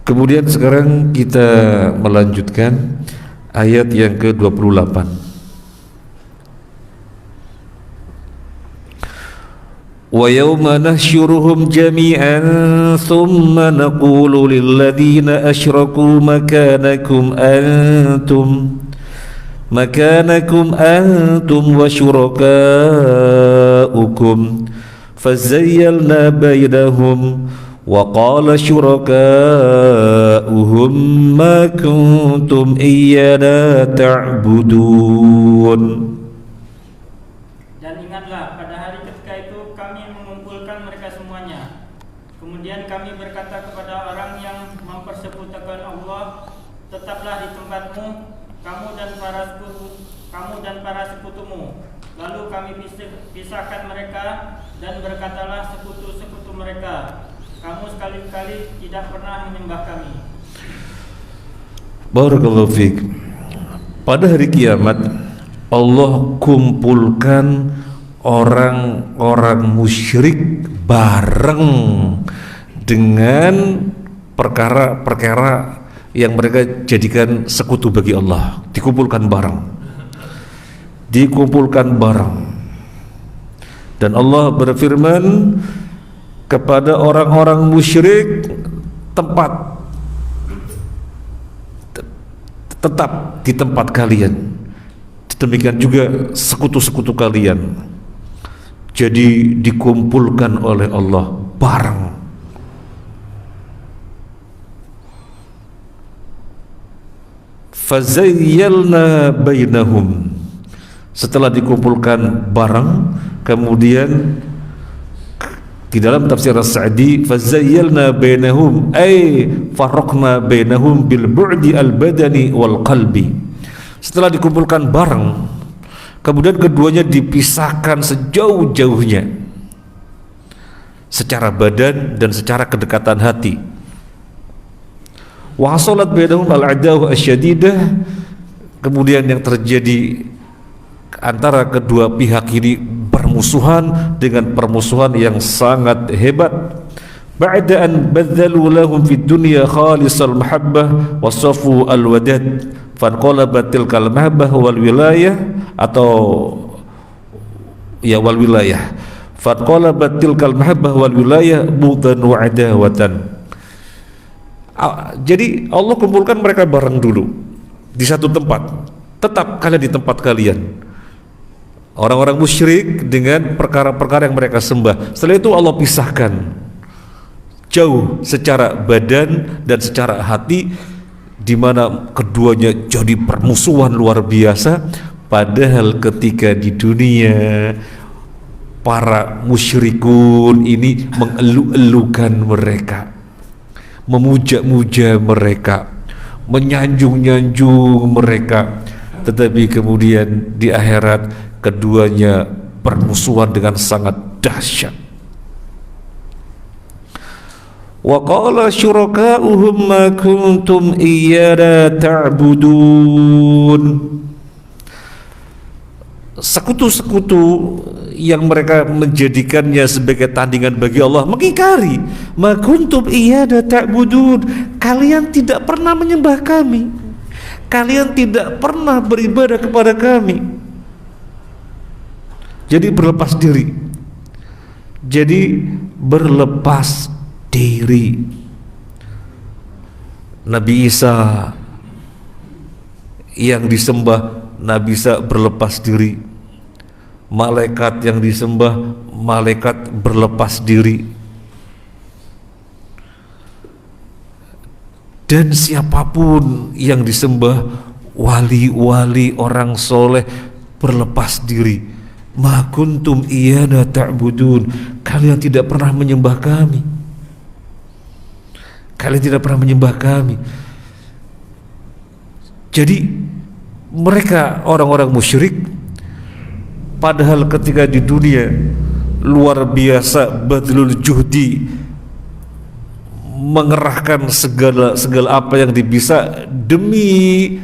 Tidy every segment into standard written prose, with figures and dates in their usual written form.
Kemudian sekarang kita melanjutkan ayat yang ke-28. Wa yawma nahsyuruhum jami'an thumma naqulu lilladhina asyraku makanakum antum wa syurakaukum fazayyalna bainahum wa qala syurakauhum ma kuntum iyyana ta'budun. Dan ingatlah pada hari ketika itu kami mengumpulkan mereka semuanya. Kemudian kami berkata kepada orang yang mempersekutukan Allah, tetaplah di tempatmu, kamu dan para sekutumu. Lalu kami pisahkan mereka dan berkatalah sekutu-sekutu mereka, kamu sekali-kali tidak pernah menyembah kami. Barakallahu fiik. Pada hari kiamat Allah kumpulkan orang-orang musyrik bareng dengan perkara-perkara yang mereka jadikan sekutu bagi Allah, dikumpulkan bareng. Dan Allah berfirman kepada orang-orang musyrik, tetap di tempat kalian. Demikian juga sekutu-sekutu kalian. Jadi dikumpulkan oleh Allah bareng. Fazayyalna bainahum. Setelah dikumpulkan bareng, kemudian di dalam tafsir As-Sa'di, fazayyalna bainahum ay farraqna bainahum bil bu'di al-badani wal qalbi. Setelah dikumpulkan bareng, kemudian keduanya dipisahkan sejauh-jauhnya secara badan dan secara kedekatan hati. Wa hasalat bainahum al-'adawah asyadidah. Kemudian yang terjadi antara kedua pihak ini bermusuhan dengan permusuhan yang sangat hebat. Ba'da an badzalu lahum fid dunya khalisal mahabbah wa safu al-wadad fanqalabat tilkal mahabbah wal wilayah atau ya wal wilayah fanqalabat tilkal mahabbah wal wilayah bughdan wa adawatan. Jadi Allah kumpulkan mereka bareng dulu di satu tempat. Tetap kalian di tempat kalian. Orang-orang musyrik dengan perkara-perkara yang mereka sembah. Setelah itu Allah pisahkan jauh secara badan dan secara hati, di mana keduanya jadi permusuhan luar biasa. Padahal ketika di dunia para musyrikun ini mengeluh-elukan mereka, memuja-muja mereka, menyanjung-nyanjung mereka. Tetapi kemudian di akhirat keduanya bermusuhan dengan sangat dahsyat. Wa qala syurakauhum ma kuntum iyyana ta'budun. Sekutu-sekutu yang mereka menjadikannya sebagai tandingan bagi Allah mengingkari, ma kuntum iyyana ta'budun, kalian tidak pernah menyembah kami, kalian tidak pernah beribadah kepada kami. Jadi berlepas diri. Nabi Isa yang disembah, Nabi Isa berlepas diri. Malaikat yang disembah, malaikat berlepas diri. Dan siapapun yang disembah, wali-wali orang soleh berlepas diri. Ma kuntum iyyana ta'budun, kalian tidak pernah menyembah kami. Kalian tidak pernah menyembah kami. Jadi mereka orang-orang musyrik, padahal ketika di dunia luar biasa badlul juhdi, mengerahkan segala apa yang bisa demi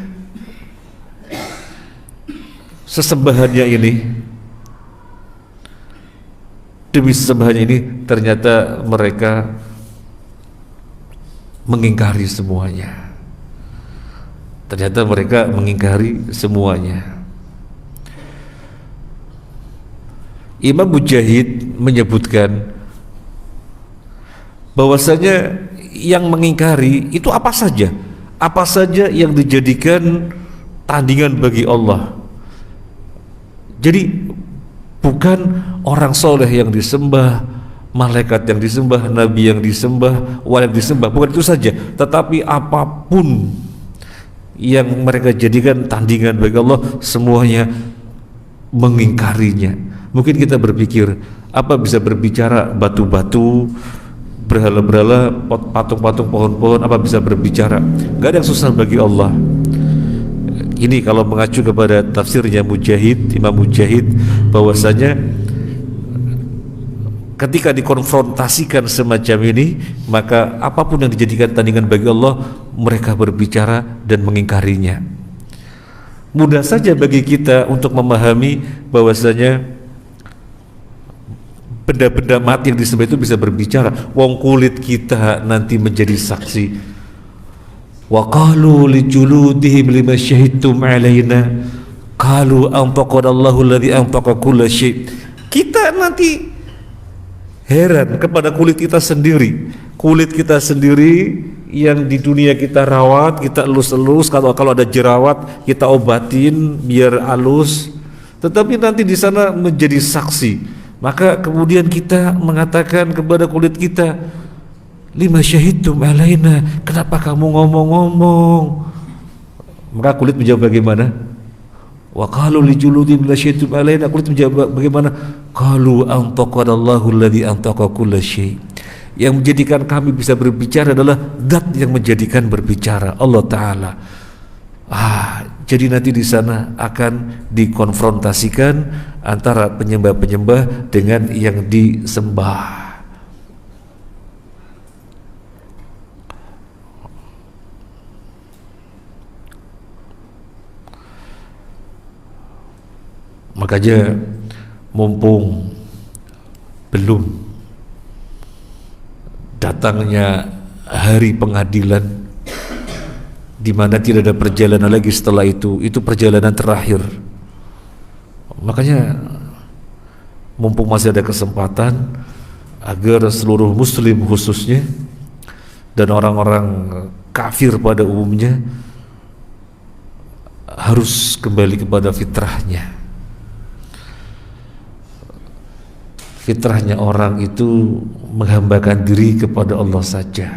sesembahannya ini. Demi sesembahannya ini ternyata mereka mengingkari semuanya. Ternyata mereka mengingkari semuanya. Imam Mujahid menyebutkan bahwasanya yang mengingkari itu apa saja yang dijadikan tandingan bagi Allah. Jadi bukan orang soleh yang disembah, malaikat yang disembah, nabi yang disembah, wali yang disembah, bukan itu saja, tetapi apapun yang mereka jadikan tandingan bagi Allah, semuanya mengingkarinya. Mungkin kita berpikir, apa bisa berbicara batu-batu, berhala-berhala, patung-patung, pohon-pohon, apa bisa berbicara? Gak ada yang susah bagi Allah. Ini kalau mengacu kepada tafsirnya Mujahid, Imam Mujahid, bahwasanya ketika dikonfrontasikan semacam ini, maka apapun yang dijadikan tandingan bagi Allah, mereka berbicara dan mengingkarinya. Mudah saja bagi kita untuk memahami bahwasanya benda-benda mati yang disembah itu bisa berbicara. Wong kulit kita nanti menjadi saksi. Wa qalu li juludihim lima syahidtum alaina qalu anfaqallahu alladhi anfaqa kulla syai'. Kita nanti heran kepada kulit kita sendiri. Kulit kita sendiri yang di dunia kita rawat, kita elus-elus, kalau ada jerawat kita obatin biar halus. Tetapi nanti di sana menjadi saksi. Maka kemudian kita mengatakan kepada kulit kita, lima syahidtum alaina, kenapa kamu ngomong-ngomong? Maka kulit menjawab bagaimana? Wa qalu li juludihim la syahidtum alaina, kulit menjawab bagaimana? Qalu antaqadallahu alladhi antaqa kulla syai'. Yang menjadikan kami bisa berbicara adalah zat yang menjadikan berbicara, Allah Ta'ala. Jadi nanti di sana akan dikonfrontasikan antara penyembah-penyembah dengan yang disembah. Makanya mumpung belum datangnya hari pengadilan di mana tidak ada perjalanan lagi setelah itu perjalanan terakhir. Makanya mumpung masih ada kesempatan agar seluruh muslim khususnya dan orang-orang kafir pada umumnya harus kembali kepada fitrahnya. Fitrahnya orang itu menghambakan diri kepada Allah saja.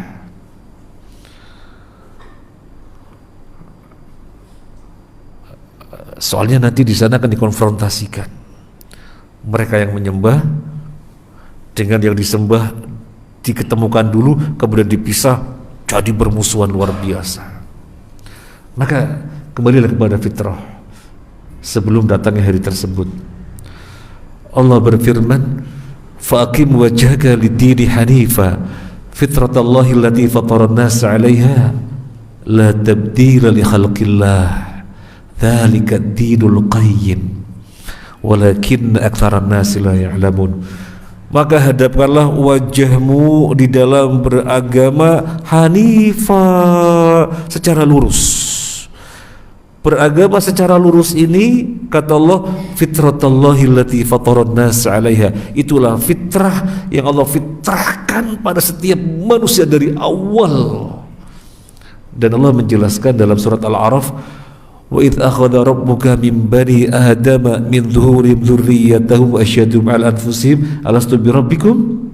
Soalnya nanti di sana akan dikonfrontasikan mereka yang menyembah dengan yang disembah, diketemukan dulu kemudian dipisah, jadi bermusuhan luar biasa. Maka kembalilah kepada fitrah sebelum datangnya hari tersebut. Allah berfirman, faqim wajhaka lid-dini hanifa fitratallahi allati fatara an-nas 'alaiha la tabdila li khalqillah dzalika ad-dinul qayyim walakin aktsaran nas la ya'lamun. Maka hadapkanlah wajahmu di dalam beragama hanifa, secara lurus. Beragama secara lurus ini, kata Allah, fitratallahi allati fataran nas 'alaiha. Itulah fitrah yang Allah fitrahkan pada setiap manusia dari awal. Dan Allah menjelaskan dalam surat Al-A'raf, wa idh akhadha rabbuka min bani adama min dhuhurihim dzurriyyatahum wa asyhadum 'ala anfusihim alastu bi rabbikum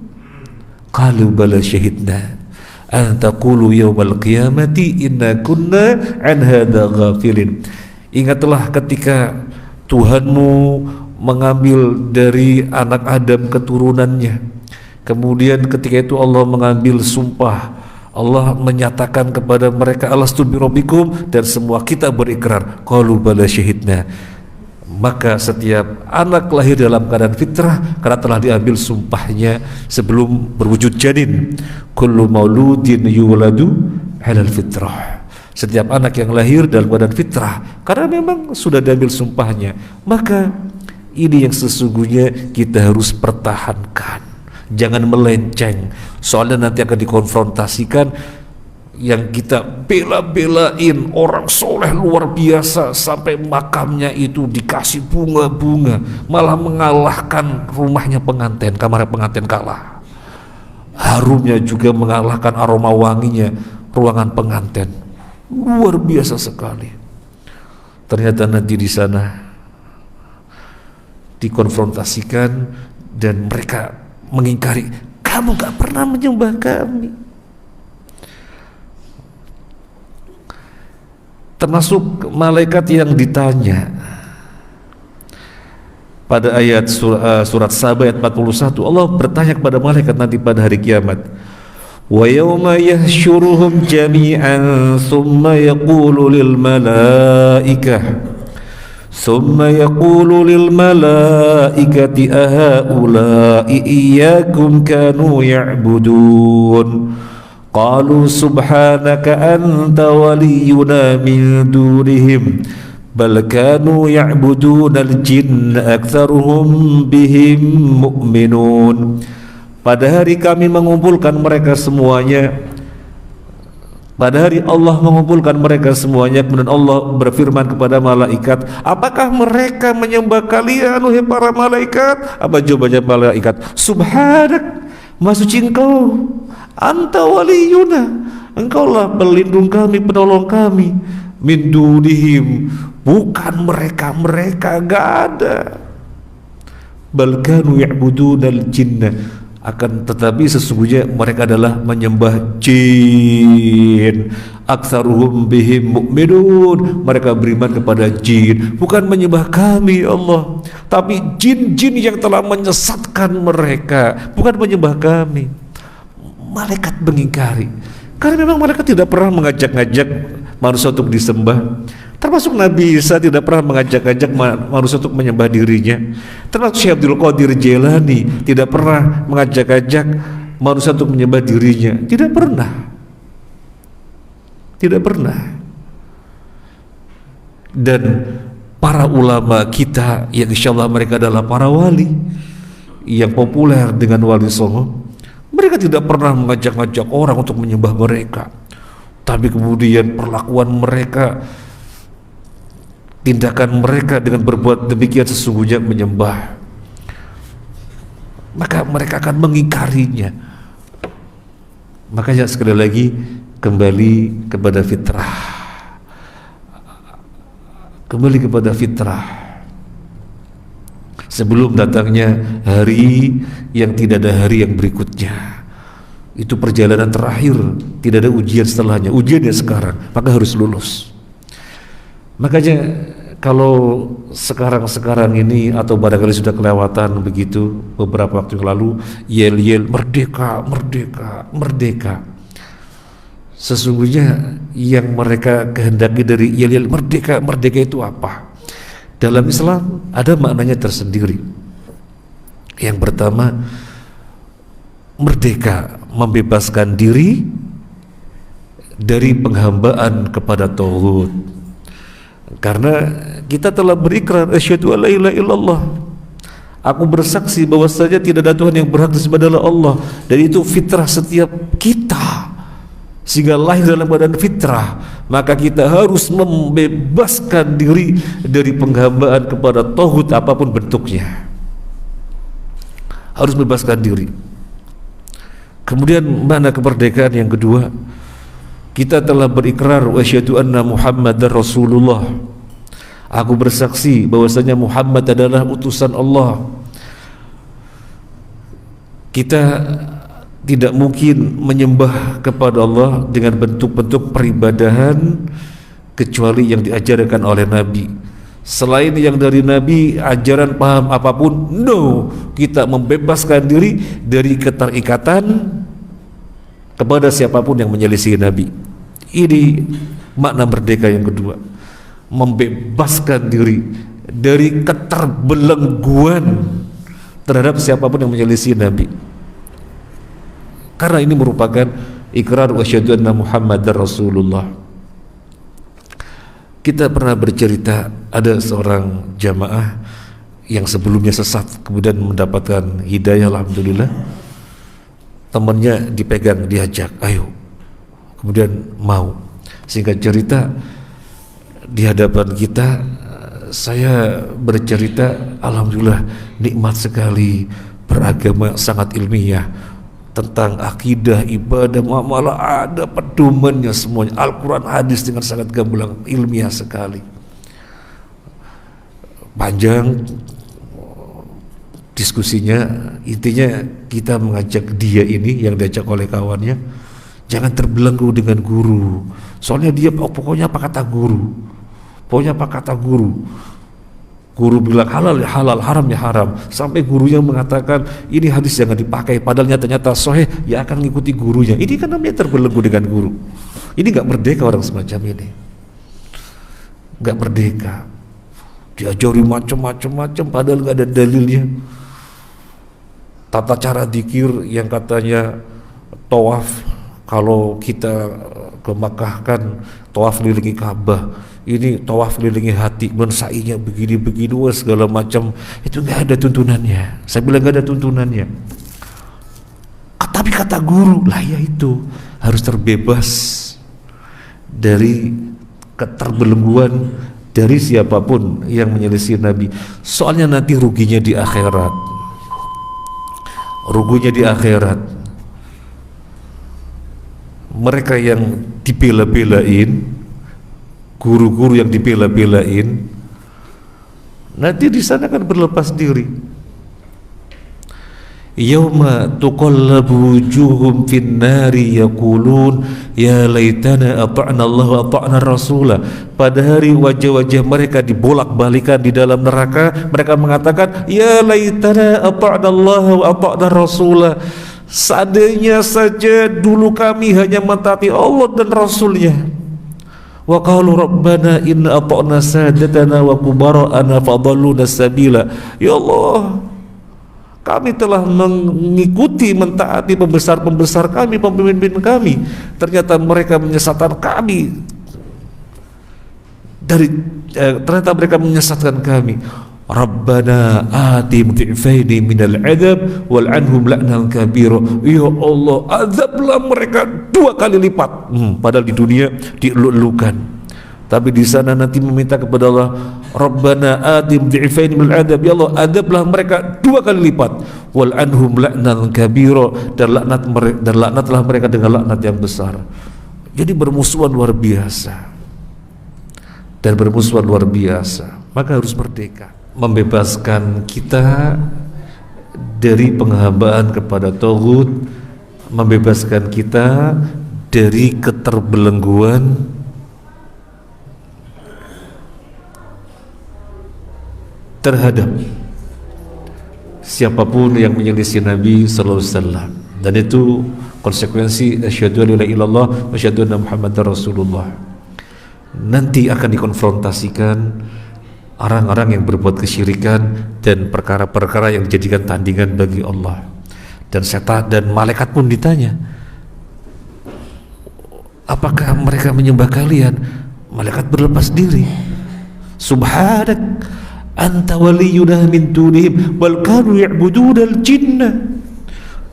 qalu bala syahidna an taqulu yawmal qiyamati inna kunna an hadza ghafilin. Ingatlah ketika Tuhanmu mengambil dari anak Adam keturunannya, kemudian ketika itu Allah mengambil sumpah, Allah menyatakan kepada mereka alastu bi rabbikum, dan semua kita berikrar qalu bala syahidna. Maka setiap anak lahir dalam keadaan fitrah karena telah diambil sumpahnya sebelum berwujud janin. Kullu mauludin yuladu 'alal fitrah. Setiap anak yang lahir dalam keadaan fitrah karena memang sudah diambil sumpahnya. Maka ini yang sesungguhnya kita harus pertahankan. Jangan melenceng, soalnya nanti akan dikonfrontasikan yang kita bela-belain, orang soleh luar biasa, sampai makamnya itu dikasih bunga-bunga, malah mengalahkan rumahnya pengantin, kamar pengantin kalah. Harumnya juga mengalahkan aroma wanginya ruangan pengantin. Luar biasa sekali. Ternyata nanti di sana dikonfrontasikan dan mereka mengingkari, kamu gak pernah menyembah kami. Termasuk malaikat yang ditanya pada ayat surat Saba ayat 41, Allah bertanya kepada malaikat nanti pada hari kiamat, wa yawma yahsyuruhum jami'an thumma yaqulu lil malaikati ahaula'i iyyakum kanu ya'budun qalu subhanaka anta waliyuna min dunihim bal kanu ya'budunal jinna aktsaruhum bihim mu'minun. Pada hari kami mengumpulkan mereka semuanya, pada hari Allah mengumpulkan mereka semuanya, kemudian Allah berfirman kepada malaikat, apakah mereka menyembah kalian wahai para malaikat? Apa jawabannya malaikat? Subhanak, Maha suci Engkau, anta waliyuna, Engkaulah pelindung kami, penolong kami, min dunihim, bukan mereka, gak ada. Bal kanu ya'budunal jinna, akan tetapi sesungguhnya mereka adalah menyembah jin. Aktsaruhum bihim mu'minun, mereka beriman kepada jin, bukan menyembah kami Allah, tapi jin-jin yang telah menyesatkan mereka, bukan menyembah kami. Malaikat mengingkari, karena memang malaikat tidak pernah mengajak-ngajak manusia untuk disembah. Termasuk Nabi Isa tidak pernah mengajak-ajak manusia untuk menyembah dirinya. Termasuk Syekh Abdul Qadir Jailani tidak pernah mengajak-ajak manusia untuk menyembah dirinya. Tidak pernah. Dan para ulama kita yang insya Allah mereka adalah para wali yang populer dengan wali songo, mereka tidak pernah mengajak-ajak orang untuk menyembah mereka. Tapi kemudian perlakuan mereka, tindakan mereka dengan berbuat demikian sesungguhnya menyembah, maka mereka akan mengingkarinya. Makanya sekali lagi kembali kepada fitrah, sebelum datangnya hari yang tidak ada hari yang berikutnya. Itu perjalanan terakhir, tidak ada ujian setelahnya. Ujiannya sekarang, maka harus lulus. Makanya kalau sekarang ini atau barangkali sudah kelewatan begitu beberapa waktu yang lalu, yel-yel merdeka, sesungguhnya yang mereka kehendaki dari yel-yel merdeka itu apa? Dalam Islam ada maknanya tersendiri. Yang pertama, merdeka, membebaskan diri dari penghambaan kepada tauhid. Karena kita telah berikrar, asyhadu alla ilaha illallah, aku bersaksi bahwasanya tidak ada Tuhan yang berhak disembah adalah Allah. Dan itu fitrah setiap kita, sehingga lahir dalam badan fitrah. Maka kita harus membebaskan diri dari penghambaan kepada tauhid apapun bentuknya. Harus membebaskan diri. Kemudian mana kemerdekaan yang kedua? Kita telah berikrar wa asyhadu anna Muhammadar Rasulullah, aku bersaksi bahwasanya Muhammad adalah utusan Allah. Kita tidak mungkin menyembah kepada Allah dengan bentuk-bentuk peribadahan kecuali yang diajarkan oleh Nabi. Selain yang dari Nabi, ajaran paham apapun, no, kita membebaskan diri dari keterikatan kepada siapapun yang menyelisih Nabi. Ini makna merdeka yang kedua, membebaskan diri dari keterbelengguan terhadap siapapun yang menyelisih Nabi. Karena ini merupakan ikrar wa asyhadu anna Muhammadar Rasulullah. Kita pernah bercerita ada seorang jamaah yang sebelumnya sesat kemudian mendapatkan hidayah, alhamdulillah. Temannya dipegang, diajak, ayo kemudian mau. Singkat cerita, di hadapan kita saya bercerita, alhamdulillah nikmat sekali beragama, sangat ilmiah tentang akidah, ibadah, muamalah, ada pedomannya semuanya, Al-Quran, hadis dengan sangat gamblang, ilmiah sekali, panjang diskusinya. Intinya kita mengajak dia ini, yang diajak oleh kawannya, jangan terbelenggu dengan guru, soalnya dia pokoknya apa kata guru, pokoknya apa kata guru. Guru bilang halal ya halal, haram ya haram, sampai gurunya mengatakan ini hadis jangan dipakai, padahal nyata-nyata sahih, ya akan mengikuti gurunya. Ini kan namanya terbelenggu dengan guru. Ini nggak merdeka orang semacam ini, nggak merdeka, diajari macam-macam padahal nggak ada dalilnya. Tata cara zikir yang katanya tawaf, kalau kita ke Makkah kan tawaf kelilingi Ka'bah, ini tawaf kelilingi hati, mensainya begini-begini, segala macam, itu nggak ada tuntunannya. Saya bilang nggak ada tuntunannya. Tapi kata guru, lah ya itu harus terbebas dari keterbelengguan dari siapapun yang menyelisih Nabi. Soalnya nanti ruginya di akhirat, ruginya di akhirat. Mereka yang dibela-belain, guru-guru yang dibela-belain, nanti di sana kan berlepas diri. Yauma tuqallabu wujuhum fin nari yaqulun ya laitana ata'na Allah wa ata'na Rasulah. Pada hari wajah-wajah mereka dibolak-balikan di dalam neraka, mereka mengatakan ya laitana ata'na Allah wa ata'na Rasulah. Seandainya saja dulu kami hanya mentaati Allah dan Rasulnya. Wa qalu rabbana inna ata'na sadatana wa kubara'ana fadalluna sabila. Ya Allah, kami telah mengikuti, mentaati pembesar-pembesar kami, pemimpin kami, ternyata mereka menyesatkan kami ternyata mereka menyesatkan kami. Rabbana atim dhi'faini minal adab wal anhum la'nan kabira. Ya Allah, azablah mereka 2 kali lipat. Padahal di dunia dieluk-elukan, tapi di sana nanti meminta kepada Allah, Rabbana atim dhi'faini minal adab, ya Allah azablah mereka 2 kali lipat, wal anhum la'nan kabira, dan laknatlah mereka dengan laknat yang besar. Jadi bermusuhan luar biasa, dan bermusuhan luar biasa. Maka harus merdeka, membebaskan kita dari penghambaan kepada taghut, membebaskan kita dari keterbelengguan terhadap siapapun yang menyelisih Nabi sallallahu alaihi wasallam. Dan itu konsekuensi asyhadu an la ilaha illallah wa asyhadu anna Muhammadar Rasulullah. Nanti akan dikonfrontasikan orang-orang yang berbuat kesyirikan dan perkara-perkara yang dijadikan tandingan bagi Allah. Dan setan dan malaikat pun ditanya, apakah mereka menyembah kalian? Malaikat berlepas diri, subhanak anta waliyuna min dunihim bal kanu ya'budunal jinna.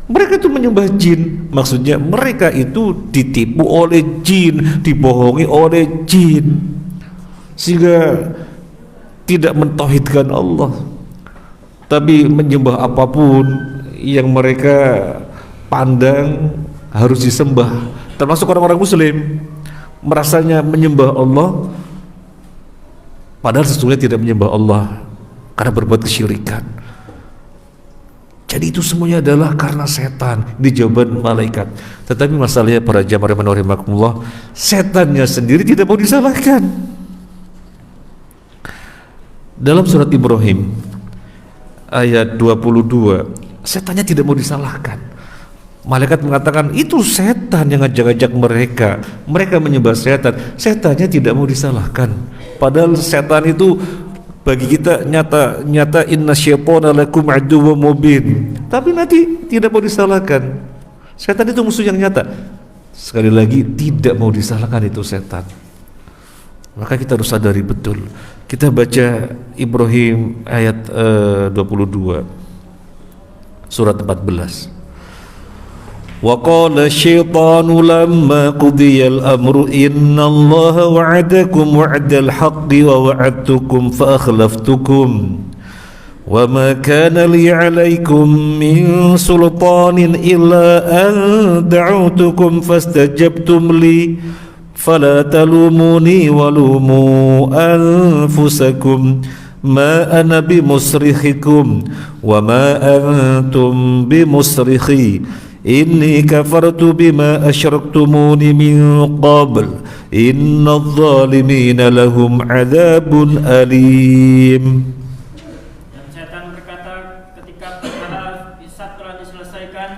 Mereka itu menyembah jin, maksudnya mereka itu ditipu oleh jin, dibohongi oleh jin, sehingga tidak mentauhidkan Allah, tapi menyembah apapun yang mereka pandang harus disembah. Termasuk orang-orang muslim merasanya menyembah Allah, padahal sesungguhnya tidak menyembah Allah karena berbuat kesyirikan. Jadi itu semuanya adalah karena setan. Ini jawaban malaikat. Tetapi masalahnya para jamaah rahimakumullah, setannya sendiri tidak mau disalahkan. Dalam surat Ibrahim ayat 22, setannya tidak mau disalahkan. Malaikat mengatakan itu setan yang ngajak-ngajak mereka, mereka menyembah setan. Setannya tidak mau disalahkan. Padahal setan itu bagi kita nyata inna syaitana lakum aduwwum mubin. Tapi nanti tidak mau disalahkan. Setan itu musuh yang nyata. Sekali lagi tidak mau disalahkan itu setan. Maka kita harus sadari betul. Kita baca Ibrahim ayat 22 surat 14. وقال الشيطان لما قضي الأمر إن الله وعدكم وعد الحق ووعدتكم فأخلفتكم وما كان لي عليكم من سلطان إلا أن دعوتكم فاستجبتم لي فلا تلوموني ولوموا أنفسكم ما أنا بمصرخكم وما أنتم بمصرخي إني كفرت بما أشركتمون من قبل إن الظالمين لهم عذاب أليم. Dan setan berkata ketika perkara hisab telah diselesaikan,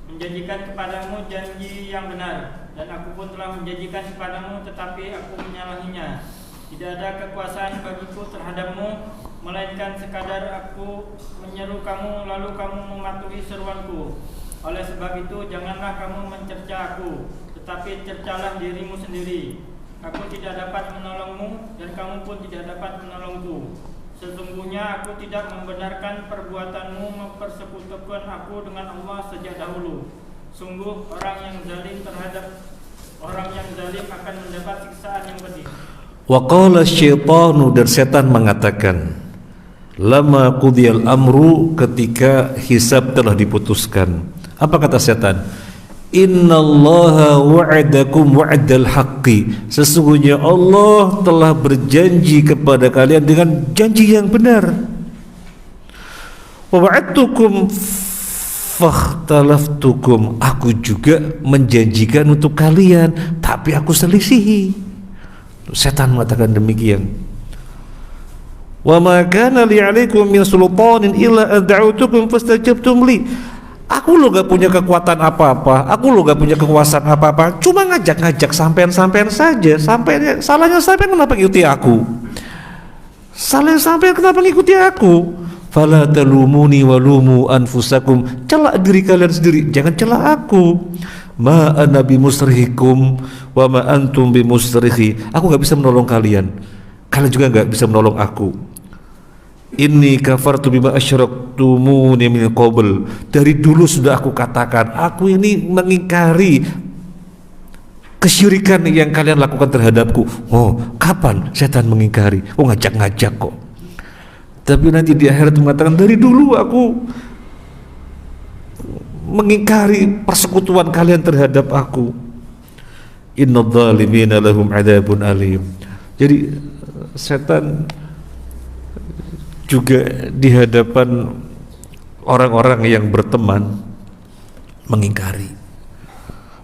menjanjikan kepadamu janji yang benar, dan aku pun telah menjanjikan kepadamu tetapi aku menyalahinya. Tidak ada kekuasaan bagiku terhadapmu melainkan sekadar aku menyeru kamu lalu kamu mematuhi seruanku. Oleh sebab itu janganlah kamu mencerca aku, tetapi cercalah dirimu sendiri. Aku tidak dapat menolongmu dan kamu pun tidak dapat menolongku. Sesungguhnya aku tidak membenarkan perbuatanmu mempersekutukan aku dengan Allah sejak dahulu. Sungguh orang yang zalim akan mendapat siksaan yang pedih. Wa qala syaitanu, dan setan mengatakan, lama qudiyal amru, ketika hisab telah diputuskan. Apa kata setan? Innallaha wa'adakum wa'adal haqqi, sesungguhnya Allah telah berjanji kepada kalian dengan janji yang benar. Wa wa'adtukum fakhtalaftukum, aku juga menjanjikan untuk kalian tapi aku selisihi. Setan mengatakan demikian. Wa ma kana li 'alaikum min sultanin illa ad'autukum fastajabtum li. Aku lo gak punya kekuatan apa-apa, aku lo gak punya kekuasaan apa-apa, cuma ngajak-ngajak sampean-sampean saja. Salahnya sampean kenapa ngikuti aku? Salahnya sampean kenapa ngikuti aku? Fala talumuni walumu anfusakum, celak diri kalian sendiri, jangan celak aku. Ma ana bimusrihikum wa ma antum bimusrihi, aku gak bisa menolong kalian, kalian juga gak bisa menolong aku. Inni kafartu bima asyraktumuni min qabl, dari dulu sudah aku katakan, aku ini mengingkari kesyirikan yang kalian lakukan terhadapku. Oh, kapan setan mengingkari? Oh, ngajak-ngajak kok. Tapi nanti di akhirat mengatakan, dari dulu aku mengingkari persekutuan kalian terhadap aku. Innadz zalimina lahum adzabun alim. Jadi setan juga di hadapan orang-orang yang berteman mengingkari.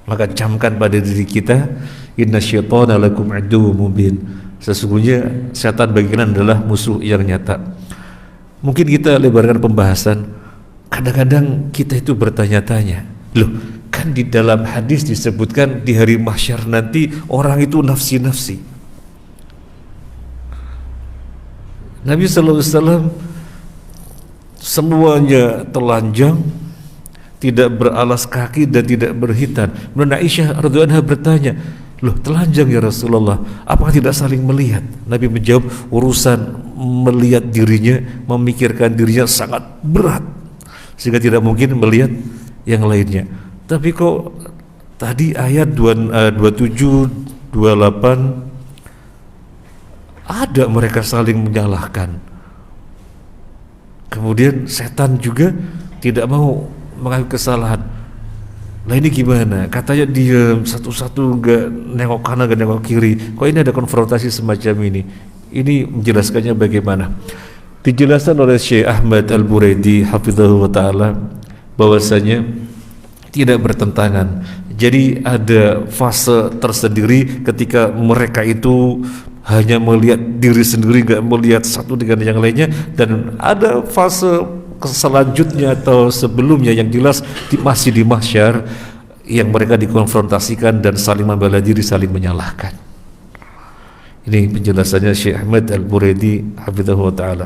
Maka camkan pada diri kita, innasyaitana lakum aduwwum mubin, sesungguhnya setan bagi kalian adalah musuh yang nyata. Mungkin kita lebarkan pembahasan. Kadang-kadang kita itu bertanya-tanya, loh, kan di dalam hadis disebutkan di hari mahsyar nanti orang itu nafsi-nafsi. Nabi SAW semuanya telanjang, tidak beralas kaki dan tidak berhitan. Kemudian Aisyah radhiyallahu anha bertanya, loh, telanjang ya Rasulullah, apakah tidak saling melihat? Nabi menjawab, urusan melihat dirinya, memikirkan dirinya sangat berat, sehingga tidak mungkin melihat yang lainnya. Tapi kok tadi ayat 27, 28 ada mereka saling menyalahkan. Kemudian setan juga tidak mau mengaku kesalahan. Nah ini gimana? Katanya diam satu-satu, gak nengok kanan gak nengok kiri. Kok ini ada konfrontasi semacam ini? Ini menjelaskannya bagaimana? Dijelaskan oleh Syekh Ahmad Al-Buraidi hafizahullah ta'ala bahwasanya tidak bertentangan. Jadi ada fase tersendiri ketika mereka itu hanya melihat diri sendiri, gak melihat satu dengan yang lainnya. Dan ada fase selanjutnya atau sebelumnya yang jelas masih di mahsyar, yang mereka dikonfrontasikan dan saling membela diri, saling menyalahkan. Ini penjelasannya Syekh Ahmad Al-Buraidi hafizahullah ta'ala.